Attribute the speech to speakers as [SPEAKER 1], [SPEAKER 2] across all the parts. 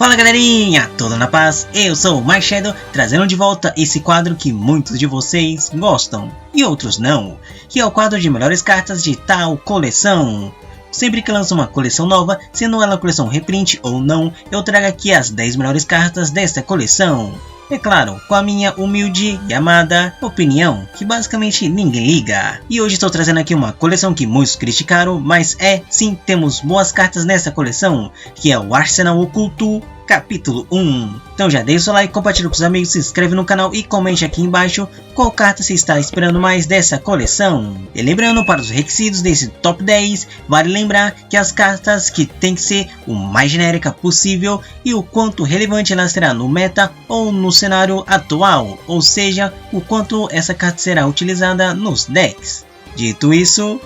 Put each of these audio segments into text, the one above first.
[SPEAKER 1] Fala galerinha, tudo na paz? Eu sou o MyShadow, trazendo de volta esse quadro que muitos de vocês gostam e outros não, que é o quadro de melhores cartas de tal coleção. Sempre que lança uma coleção nova, sendo ela coleção reprint ou não, eu trago aqui as 10 melhores cartas desta coleção. É claro, com a minha humilde e amada opinião, que basicamente ninguém liga. E hoje estou trazendo aqui uma coleção que muitos criticaram, mas sim, temos boas cartas nessa coleção, que é o Arsenal Oculto Capítulo 1. Então já deixa o like, compartilha com os amigos, se inscreve no canal e comente aqui embaixo qual carta você está esperando mais dessa coleção. E lembrando, para os requisitos desse top 10, vale lembrar que as cartas que tem que ser o mais genérica possível e o quanto relevante ela será no meta ou no cenário atual, ou seja, o quanto essa carta será utilizada nos decks. Dito isso,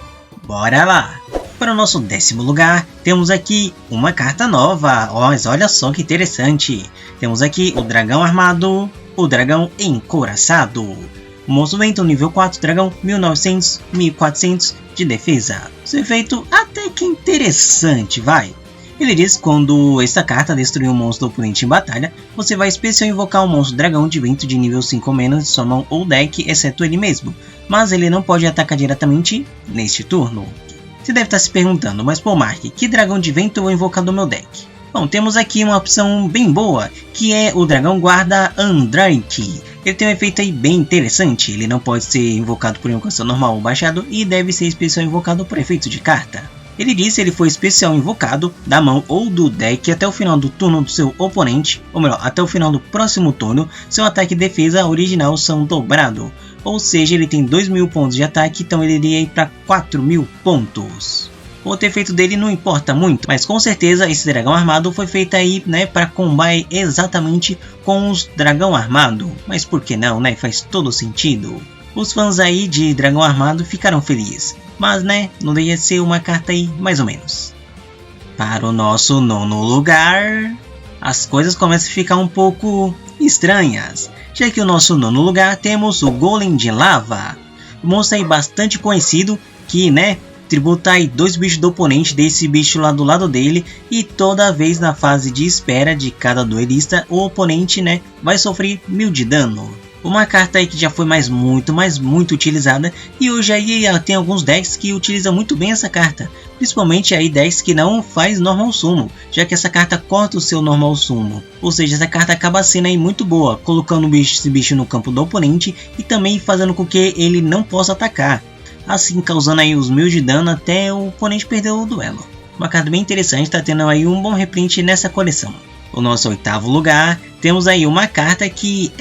[SPEAKER 1] bora lá! Para o nosso 10º lugar, temos aqui uma carta nova, mas olha só que interessante. Temos aqui o Dragão Armado, o Dragão Encouraçado. O monstro vento nível 4, dragão 1900, 1400 de defesa. Seu efeito até que interessante, vai. Ele diz que quando esta carta destruir um monstro oponente em batalha, você vai especial invocar um monstro dragão de vento de nível 5 ou menos de sua mão ou deck, exceto ele mesmo. Mas ele não pode atacar diretamente neste turno. Você deve estar se perguntando, mas pô Mark, que dragão de vento eu vou invocar do meu deck? Bom, temos aqui uma opção bem boa, que é o Dragão Guarda Andrake. Ele tem um efeito aí bem interessante, ele não pode ser invocado por invocação normal ou baixado e deve ser especial invocado por efeito de carta. Ele diz que ele foi especial invocado da mão ou do deck até o final do turno do seu oponente, ou melhor, até o final do próximo turno, seu ataque e defesa original são dobrados. Ou seja, ele tem 2.000 pontos de ataque, então ele iria ir para 4.000 pontos. O outro efeito dele não importa muito, mas com certeza esse dragão armado foi feito aí, para combar exatamente com os dragão armado. Mas por que não, Faz todo sentido. Os fãs aí de dragão armado ficaram felizes, mas não deixa de ser uma carta aí mais ou menos. Para o nosso 9º lugar, as coisas começam a ficar um pouco estranhas. Já que o nosso 9º lugar temos o Golem de Lava, um monstro aí bastante conhecido que tributa aí 2 bichos do oponente desse bicho lá do lado dele, e toda vez na fase de espera de cada duelista o oponente vai sofrer 1000 de dano. Uma carta aí que já foi muito utilizada, e hoje aí tem alguns decks que utilizam muito bem essa carta, principalmente aí decks que não faz normal sumo, já que essa carta corta o seu normal sumo, ou seja, essa carta acaba sendo aí muito boa, colocando esse bicho no campo do oponente e também fazendo com que ele não possa atacar, assim causando aí os 1000 de dano até o oponente perder o duelo. Uma carta bem interessante, está tendo aí um bom reprint nessa coleção. O nosso 8º lugar, temos aí uma carta que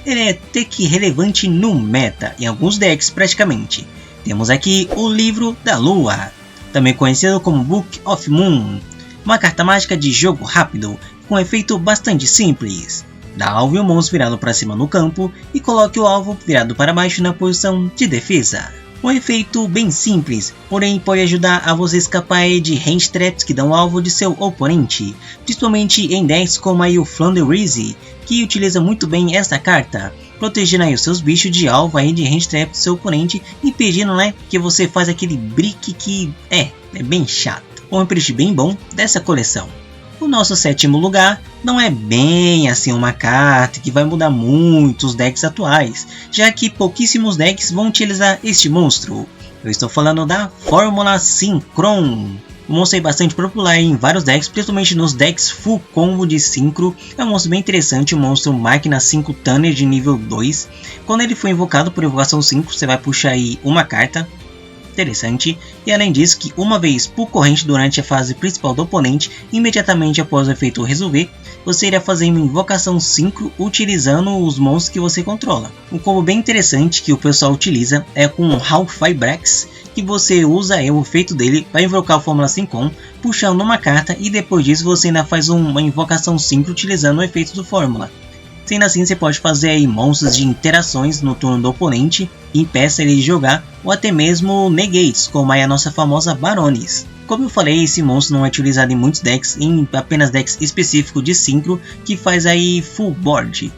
[SPEAKER 1] ele é até que relevante no meta, em alguns decks praticamente. Temos aqui o Livro da Lua, também conhecido como Book of Moon. Uma carta mágica de jogo rápido, com um efeito bastante simples. Dá alvo e o monstro virado para cima no campo e coloque o alvo virado para baixo na posição de defesa. Um efeito bem simples, porém pode ajudar a você escapar de range traps que dão alvo de seu oponente, principalmente em decks como aí o Flandreese, que utiliza muito bem esta carta, protegendo aí os seus bichos de alvo aí de range trap do seu oponente, impedindo que você faz aquele brick que é bem chato. Um reprint bem bom dessa coleção. O nosso 7º lugar não é bem assim uma carta que vai mudar muito os decks atuais, já que pouquíssimos decks vão utilizar este monstro. Eu estou falando da Fórmula Synchron. O monstro é bastante popular em vários decks, principalmente nos decks full combo de Synchro. É um monstro bem interessante, um monstro máquina 5 Tanner de nível 2. Quando ele for invocado por invocação 5, você vai puxar aí uma carta. Interessante, e além disso que uma vez por corrente durante a fase principal do oponente, imediatamente após o efeito resolver, você irá fazer uma invocação 5 utilizando os monstros que você controla. Um combo bem interessante que o pessoal utiliza é com o Half-Fibrax, que você usa o efeito dele para invocar a Fórmula Synchron, puxando uma carta, e depois disso você ainda faz uma invocação 5 utilizando o efeito do Fórmula. Sendo assim, você pode fazer aí monstros de interações no turno do oponente, que impeça ele de jogar, ou até mesmo negates, como aí a nossa famosa Barones. Como eu falei, esse monstro não é utilizado em muitos decks, em apenas decks específicos de Synchro, que faz aí full board.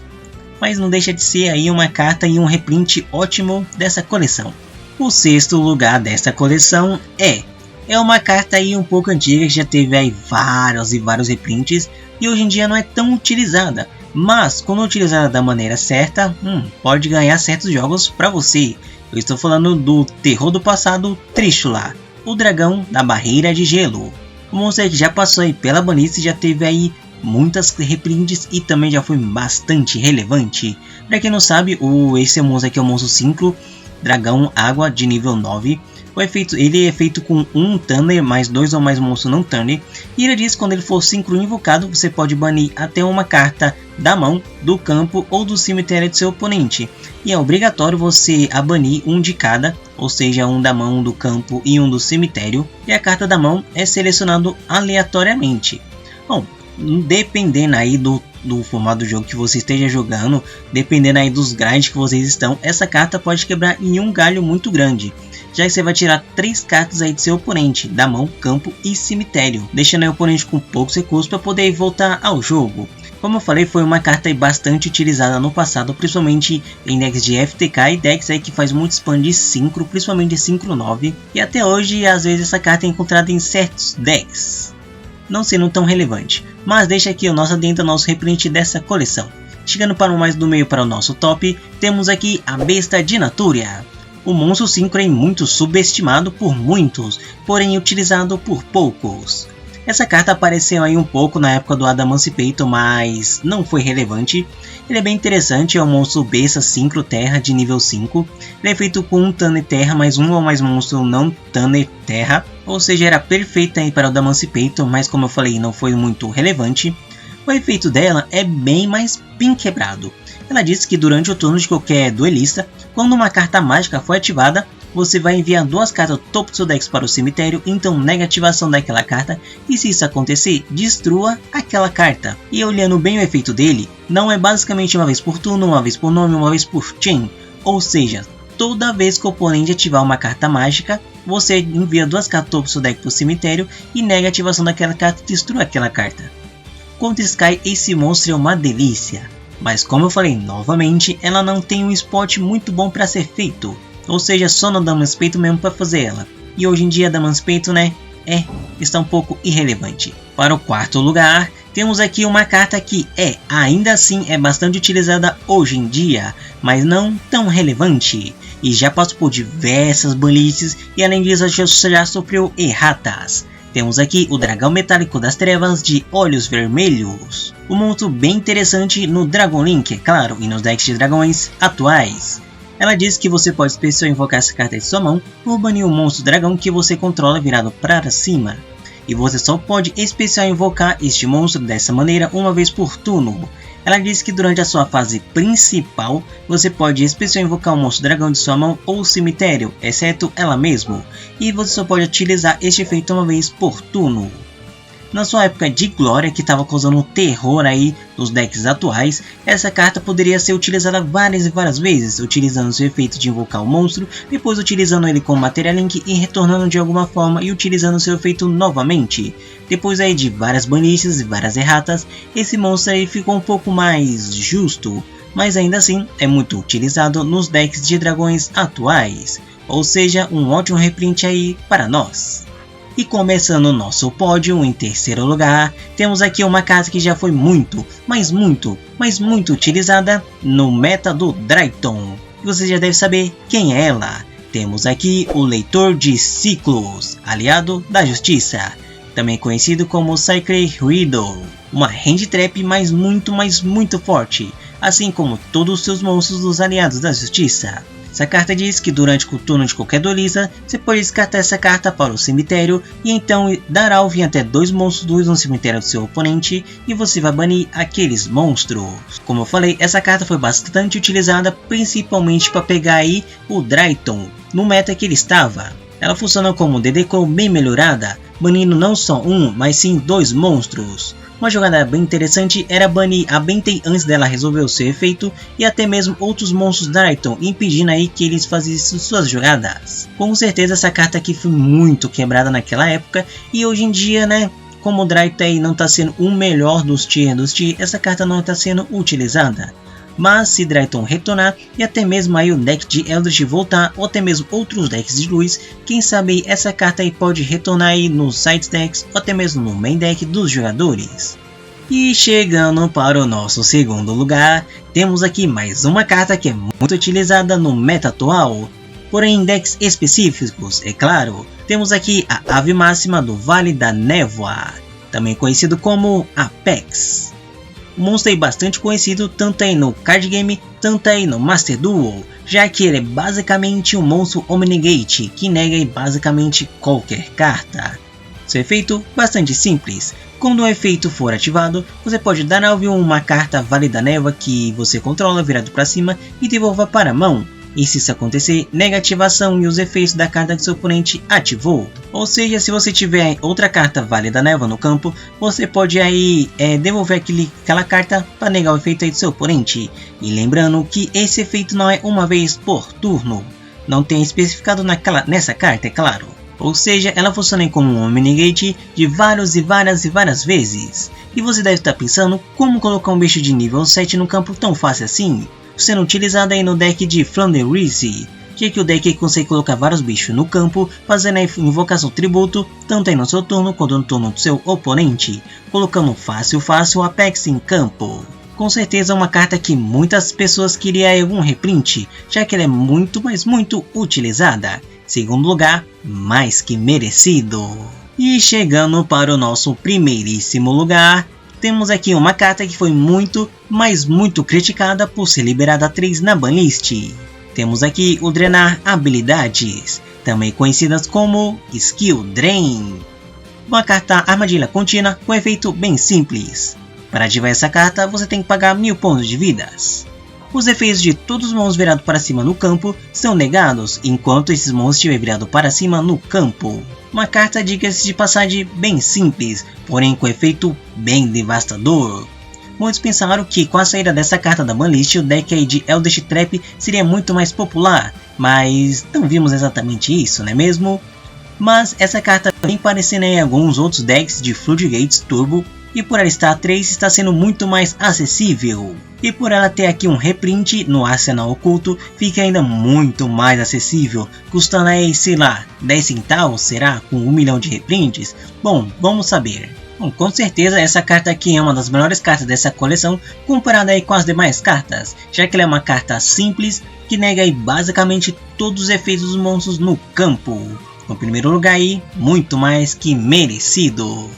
[SPEAKER 1] Mas não deixa de ser aí uma carta e um reprint ótimo dessa coleção. O 6º lugar dessa coleção é é uma carta aí um pouco antiga que já teve aí vários reprints e hoje em dia não é tão utilizada, mas quando utilizada da maneira certa, pode ganhar certos jogos para você. Eu estou falando do terror do passado Trishula, o dragão da barreira de gelo. O monstro que já passou aí pela banice, já teve aí muitas reprints e também já foi bastante relevante. Para quem não sabe, esse monstro aqui é o monstro 5, dragão água de nível 9. Ele é feito com um Thunder mais 2 ou mais monstros não Thunder. E ele diz que quando ele for synchro invocado, você pode banir até uma carta da mão, do campo ou do cemitério do seu oponente. E é obrigatório você banir um de cada, ou seja, um da mão, do campo e um do cemitério. E a carta da mão é selecionado aleatoriamente. Bom, dependendo aí do formato do jogo que você esteja jogando, dependendo aí dos grinds que vocês estão, essa carta pode quebrar em um galho muito grande, já que você vai tirar 3 cartas aí do seu oponente, da mão, campo e cemitério, deixando aí o oponente com poucos recursos para poder voltar ao jogo. Como eu falei, foi uma carta aí bastante utilizada no passado, principalmente em decks de FTK e decks aí que faz muito spam de Synchro, principalmente de Synchro 9, e até hoje às vezes essa carta é encontrada em certos decks, não sendo tão relevante, mas deixa aqui o nosso adendo, nosso reprint dessa coleção. Chegando para o mais do meio para o nosso top, temos aqui a Besta de Naturia. O monstro Synchro é muito subestimado por muitos, porém utilizado por poucos. Essa carta apareceu aí um pouco na época do Adamantipator, mas não foi relevante. Ele é bem interessante, é um monstro Besta Synchro Terra de nível 5. Ele é feito com um Thunder Terra mais um ou mais monstro não Thunder Terra, ou seja, era perfeita aí para o Adamantipator, mas como eu falei, não foi muito relevante. O efeito dela é bem quebrado. Ela diz que durante o turno de qualquer duelista, quando uma carta mágica for ativada, você vai enviar 2 cartas do topo do seu deck para o cemitério, então nega a ativação daquela carta, e se isso acontecer, destrua aquela carta. E olhando bem o efeito dele, não é basicamente uma vez por turno, uma vez por nome, uma vez por chain, ou seja, toda vez que o oponente ativar uma carta mágica, você envia 2 cartas do topo do seu deck para o cemitério e nega a ativação daquela carta e destrua aquela carta. Contra Sky, esse monstro é uma delícia, mas como eu falei novamente, ela não tem um spot muito bom para ser feito. Ou seja, só no Adamantipator mesmo para fazer ela. E hoje em dia Adamantipator, né, está um pouco irrelevante. Para o quarto lugar, temos aqui uma carta que ainda assim é bastante utilizada hoje em dia, mas não tão relevante. E já passou por diversas banices e além disso já sofreu erratas. Temos aqui o Dragão Metálico das Trevas de Olhos Vermelhos. Um monstro bem interessante no Dragon Link, é claro, e nos decks de dragões atuais. Ela diz que você pode especial invocar essa carta de sua mão ou banir o monstro dragão que você controla virado para cima. E você só pode especial invocar este monstro dessa maneira uma vez por turno. Ela diz que durante a sua fase principal, você pode especial invocar um monstro dragão de sua mão ou cemitério, exceto ela mesmo. E você só pode utilizar este efeito uma vez por turno. Na sua época de glória, que estava causando terror aí nos decks atuais, essa carta poderia ser utilizada várias vezes, utilizando seu efeito de invocar o monstro, depois utilizando ele como Material Link e retornando de alguma forma e utilizando seu efeito novamente. Depois aí de várias banices e várias erratas, esse monstro aí ficou um pouco mais justo, mas ainda assim é muito utilizado nos decks de dragões atuais, ou seja, um ótimo reprint aí para nós. E começando o nosso pódio, em terceiro lugar, temos aqui uma carta que já foi muito utilizada no meta do Drayton. E você já deve saber quem é ela. Temos aqui o Leitor de Ciclos, aliado da Justiça, também conhecido como Sacred Riddle. Uma hand trap muito forte, assim como todos os seus monstros dos aliados da Justiça. Essa carta diz que durante o turno de qualquer duelista, você pode descartar essa carta para o cemitério e então dar alvo em até 2 monstros no cemitério do seu oponente e você vai banir aqueles monstros. Como eu falei, essa carta foi bastante utilizada principalmente para pegar aí o Drayton no meta que ele estava. Ela funciona como DD Call bem melhorada, banindo não só um, mas sim 2 monstros. Uma jogada bem interessante era banir a Bentei antes dela resolver o seu efeito e até mesmo outros monstros Drayton, impedindo aí que eles fizessem suas jogadas. Com certeza essa carta aqui foi muito quebrada naquela época e hoje em dia, né, como o Drayton aí não está sendo o melhor dos tier, essa carta não está sendo utilizada. mas se Drayton retornar e até mesmo aí o deck de Eldritch voltar, ou até mesmo outros decks de luz, quem sabe aí essa carta aí pode retornar aí nos side decks ou até mesmo no main deck dos jogadores. E chegando para o nosso segundo lugar, temos aqui mais uma carta que é muito utilizada no meta atual, porém em decks específicos, é claro. Temos aqui a Ave Máxima do Vale da Névoa, também conhecido como Apex. O monstro é bastante conhecido tanto aí no card game, tanto aí no Master Duel, já que ele é basicamente um monstro Omnigate, que nega basicamente qualquer carta. Seu efeito bastante simples. Quando o efeito for ativado, você pode dar ao alvo uma carta Vale da Névoa que você controla virado para cima e devolva para a mão. E se isso acontecer, nega a ativação e os efeitos da carta que seu oponente ativou. Ou seja, se você tiver outra carta Vale da Névoa no campo, você pode aí devolver aquela carta para negar o efeito aí do seu oponente. E lembrando que esse efeito não é uma vez por turno. Não tem especificado nessa carta, é claro. Ou seja, ela funciona como um Omnigate de várias vezes. E você deve estar pensando como colocar um bicho de nível 7 no campo tão fácil assim, sendo utilizado aí no deck de Flanderise, já que o deck consegue colocar vários bichos no campo, fazendo a invocação tributo, tanto aí no seu turno quanto no turno do seu oponente, colocando fácil o Apex em campo. Com certeza é uma carta que muitas pessoas queriam algum reprint, já que ela é muito, mas muito utilizada. Segundo lugar, mais que merecido. E chegando para o nosso primeiríssimo lugar, temos aqui uma carta que foi muito, mas muito criticada por ser liberada 3 na banlist. Temos aqui o Drenar Habilidades, também conhecidas como Skill Drain. Uma carta armadilha contínua com efeito bem simples. Para ativar essa carta, você tem que pagar 1000 pontos de vidas. Os efeitos de todos os monstros virados para cima no campo são negados enquanto esses monstros estiverem virados para cima no campo. Uma carta, diga-se de passagem, bem simples, porém com efeito bem devastador. Muitos pensaram que com a saída dessa carta da banlist, o deck aí de Eldritch Trap seria muito mais popular, mas não vimos exatamente isso, não é mesmo? Mas essa carta vem parecendo em alguns outros decks de Floodgates Turbo, e por ela estar 3 está sendo muito mais acessível. E por ela ter aqui um reprint no Arsenal Oculto, fica ainda muito mais acessível, custando aí, sei lá, 10 centavos, será? Com 1 milhão de reprints? Bom, vamos saber. Bom, com certeza essa carta aqui é uma das melhores cartas dessa coleção, comparada aí com as demais cartas, já que ela é uma carta simples, que nega aí basicamente todos os efeitos dos monstros no campo. No primeiro lugar aí, muito mais que merecido.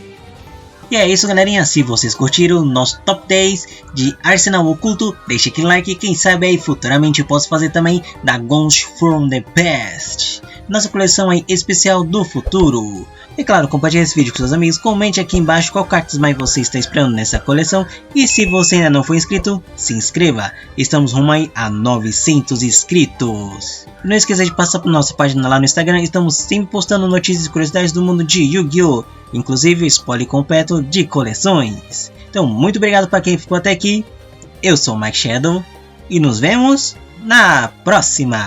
[SPEAKER 1] E é isso, galerinha, se vocês curtiram o nosso top 10 de Arsenal Oculto, deixe aquele like, quem sabe aí futuramente eu posso fazer também da Ghost from the Past, nossa coleção aí especial do futuro. E claro, compartilhe esse vídeo com seus amigos, comente aqui embaixo qual cartas mais você está esperando nessa coleção, e se você ainda não for inscrito, se inscreva, estamos rumo aí a 900 inscritos. Não esqueça de passar por nossa página lá no Instagram, estamos sempre postando notícias e curiosidades do mundo de Yu-Gi-Oh! Inclusive spoiler completo de coleções. Então muito obrigado para quem ficou até aqui, eu sou o Mike Shadow, e nos vemos na próxima!